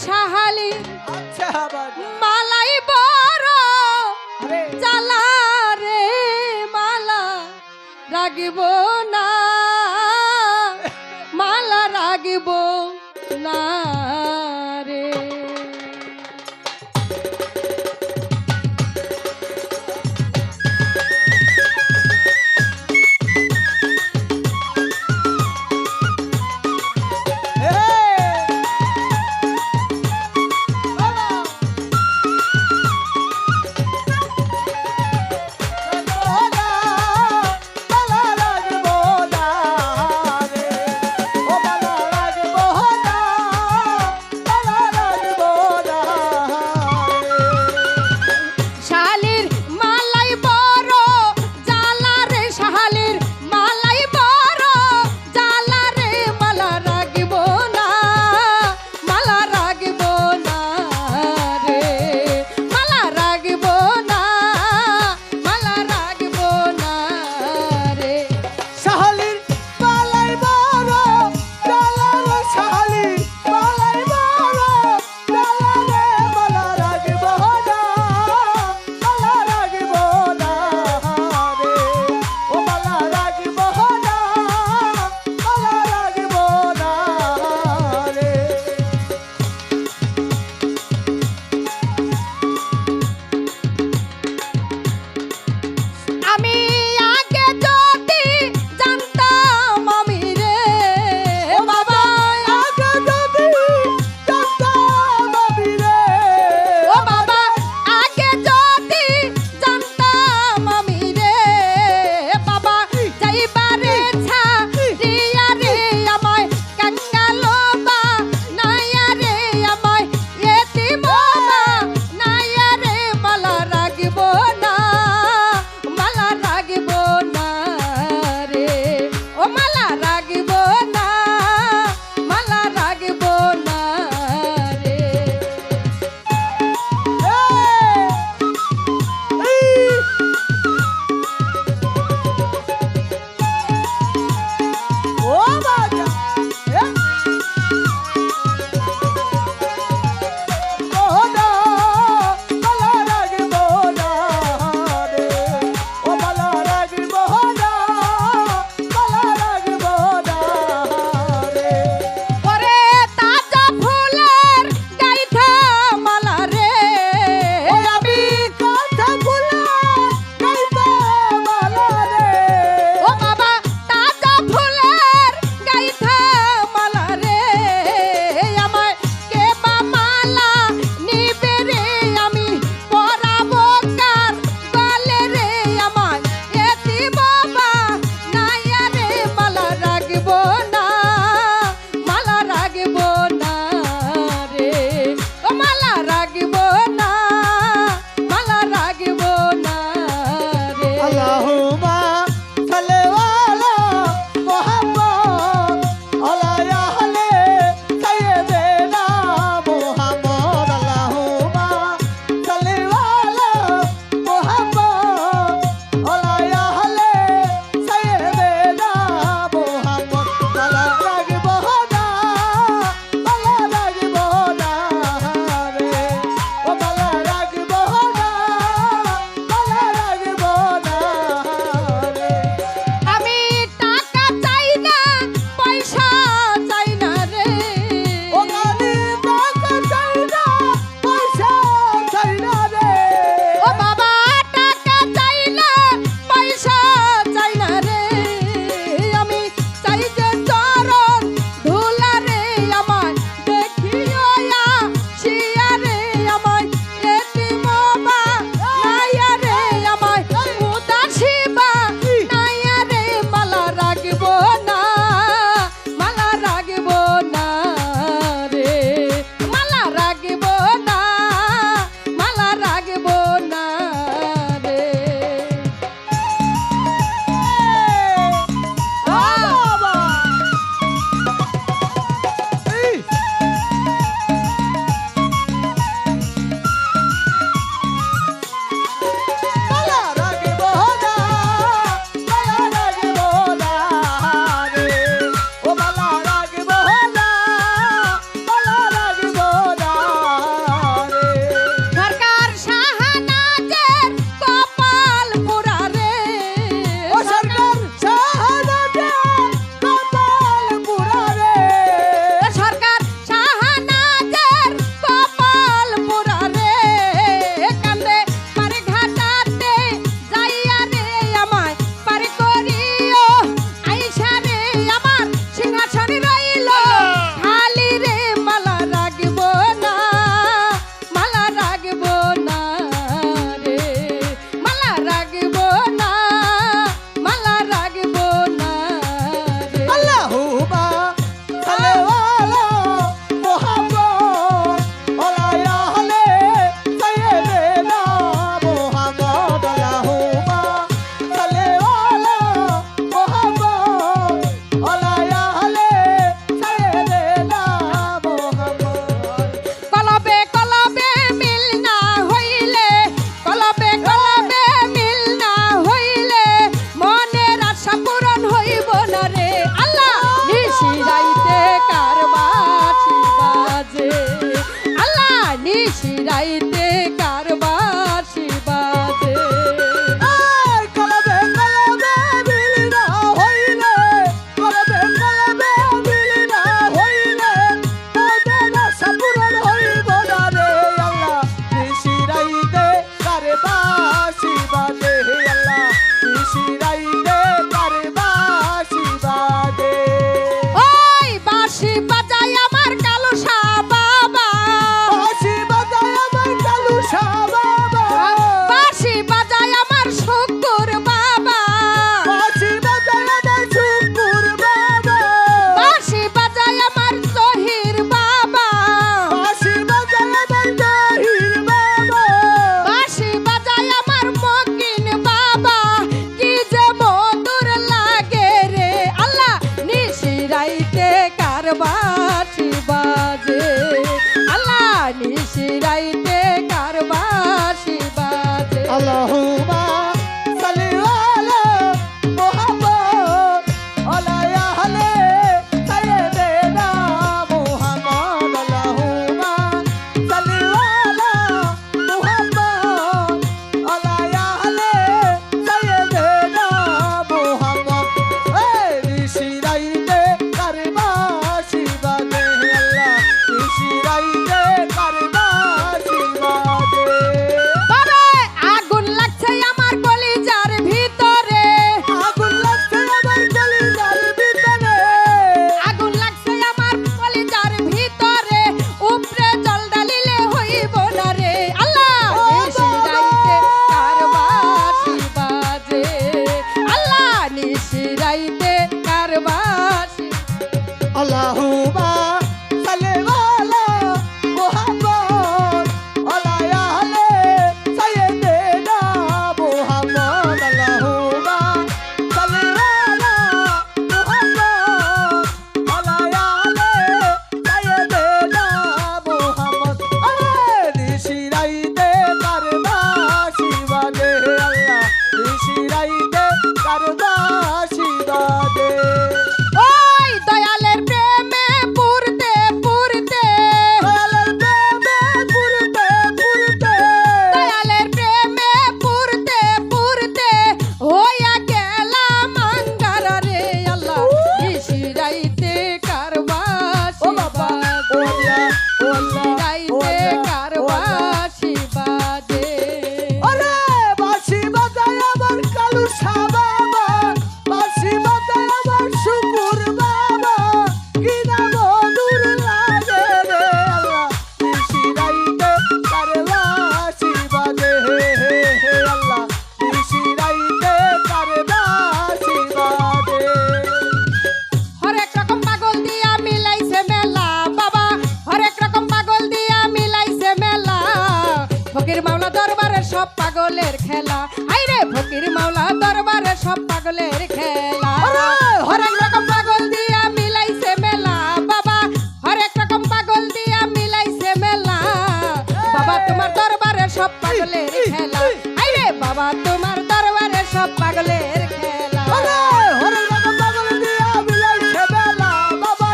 সাহালি আচ্ছা বাবা মালাই বড় জ্বালা রে মালা রাগিব না মালা রাগিব না রে খেলা আইরে ফকির মাওলা দরবারে সব পাগলের খেলা হরেক রকম পাগল দিয়া মিলাইছে মেলা বাবা হরেক রকম পাগল দিয়া মিলাইছে মেলা বাবা তোমার দরবারে সব পাগলের খেলা আইরে বাবা তোমার দরবারে সব পাগলের খেলা হরেক রকম পাগল দিয়া মিলাইছে মেলা বাবা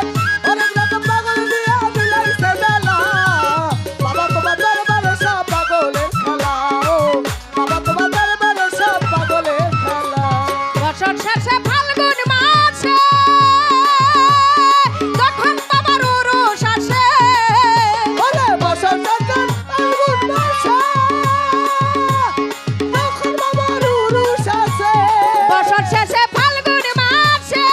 হরেক রকম পাগল দিয়া মিলাইছে মেলা বাবা তোমার দরবারে সব পাগলের খেলা ও বাবা তোমার দরবারে সব পাগলের খেলা বছর শেষে ফাল্গুন মাসে যখন বাবার উরুস আসে ওরে বছর যখন ফাল্গুন মাসে তখন বাবার উরুস আসে বছর শেষে ফাল্গুন মাসে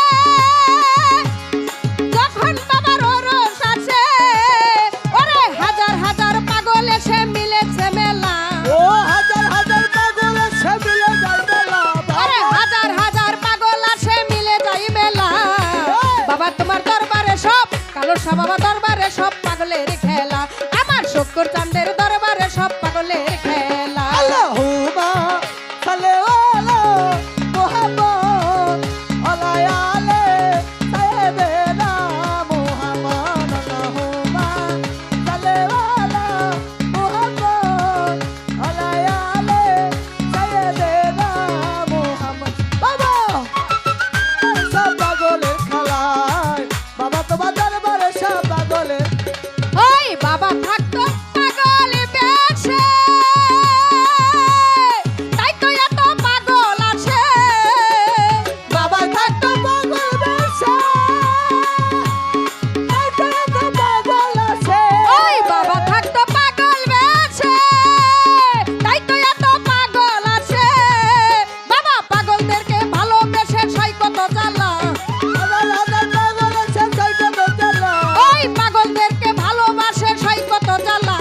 যখন বাবার উরুস আসে ওরে হাজার হাজার পাগল এসে মিলেছে মেলা ও হাজার হাজার পাগল এসে মিলে যায় মেলা আরে হাজার হাজার পাগল আসে মিলে যাই মেলা বাবা তোমার দরবারে সব কালো সব বাবা দরবারে সব পাগলের খেলা আমার শুক্র চাঁদের দরবারে সব পাগলের খেলা আল্লাহুম্মা সাল্লি আলা মুহাম্মদ আলা আলি সাইয়্যিদিনা মুহাম্মদ আল্লাহুম্মা সাল্লি আলা মুহাম্মদ আলা আলি সাইয়্যিদিনা মুহাম্মদ বাবা সব পাগলের খেলায় বাবা তোমার দরবারে সব পাগলের ওই বাবা থাকতো পাগল বেশে তাই তো এত পাগল আছে বাবা থাকতো পাগল বেশে তাই তো এত পাগল আছে ওই বাবা থাকতো পাগল বেশে তাই তো এত পাগল আছে বাবা পাগলদেরকে ভালোবেসে সই কত জ্বালা হাজার হাজার পাগল আছে কয়টা দরজা ওই পাগলদেরকে ভালোবাসে সই কত জ্বালা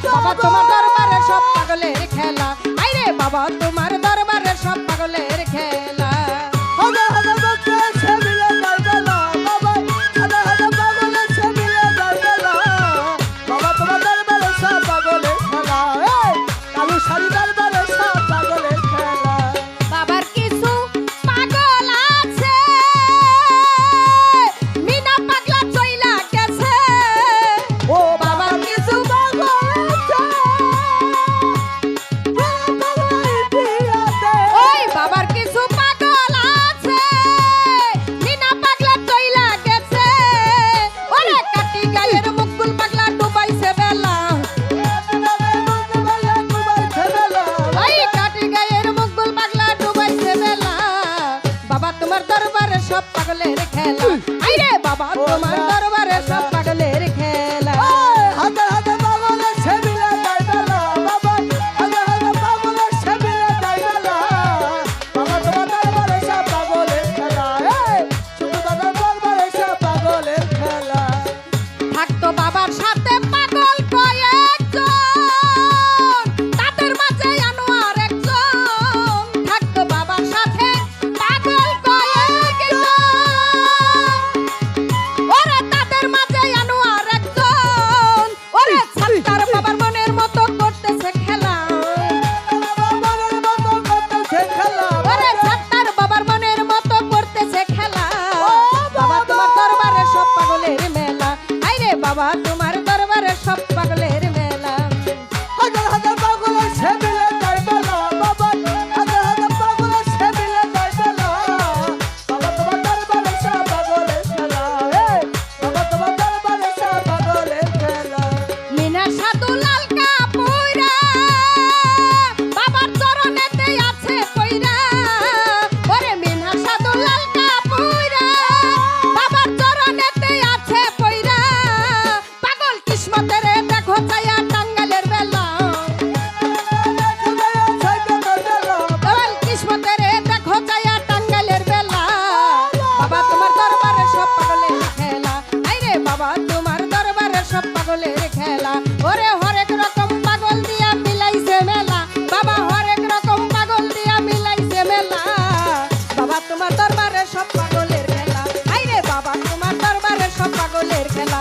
বাবা তোমার দরবারে সব পাগলের খেলা আইরে বাবা তোমার দরবারে সব পাগলের খেলা হাজার হাজার দরজা আছে মিলে যায় বেলা বাবা হাজার হাজার পাগল আছে মিলে যায় বেলা বাবা তোমার দরবারে সব পাগলের খেলা এই কালু শাড়ি দরবারে সব পাগলের খেলা বাবার কিছু পাগল আছে মিনা পাগলা চইলা গেছে ও বাবার কিছু পাগল আছে ওই বাবার কিছু পাগল আছে মিনা পাগলা চইলা গেছে ওরে কাটি গায়ের মুকুল পাগলা ডুবাইছে বেলা ওই কাটি গায়ের মুকুল পাগলা ডুবাইছে বেলা বাবা তোমার দরবারে সব পাগলের খেলা আইরে বাবা তোমার দরবারে সব পাগলের খেলা হাজার হাজার পাগল আছে মিলে যায় বেলা বাবা হাজার হাজার পাগল আছে মিলে যায় বেলা বাবা তোমার দরবারে সব পাগলের খেলা শুধু বাবার দরবারে সব পাগলের খেলা থাকতো বাবার সাথে পাগল কয়েকজন তাদের মাঝে আনোয়ার একজন থাকতো বাবার সাথে পাগল কয়েকজন ওরে তাদের মাঝে আনোয়ার একজন ওরে ছাত্তার বাবার মনের মতো করতেছে খেলা বাবার মতো করতেছে খেলা ওরে ছাত্তার বাবার মনের মতো করতেছে খেলা বাবা তোমার দরবারে সব পাগলের মেলা আইরে বাবা তোমার দরবারে সব পাগলের মেলা হাজার হাজার পাগল আছে মিলে যায় বেলা বাবা হাজার হাজার পাগল আছে মিলে যায় বেলা বাবা তোমার দরবারে সব পাগলের খেলা বাবা তোমার দরবারে সব পাগলের খেলা মিনা সাধু লাল কাপুরা বাবার চরণেতে আছে কইরা ওরে মিনা সাধু লাল কাপুরা বাবার চরণেতে আছে কইরা পাগল কিসমতের দেখো চায়া টাঙ্গালের বেলা পাগল কিসমতের দেখো চায়া টাঙ্গালের বেলা বাবা তোমার দরবারে সব পাগলের খেলা আইরে বাবা তোমার দরবারে সব পাগলের খেলা ওরে হরেক রকম পাগল দিয়া মিলাইছে মেলা বাবা হরেক রকম পাগল দিয়া মিলাইছে মেলা বাবা তোমার দরবারে সব পাগলের খেলা আইরে বাবা তোমার দরবারে সব পাগলের খেলা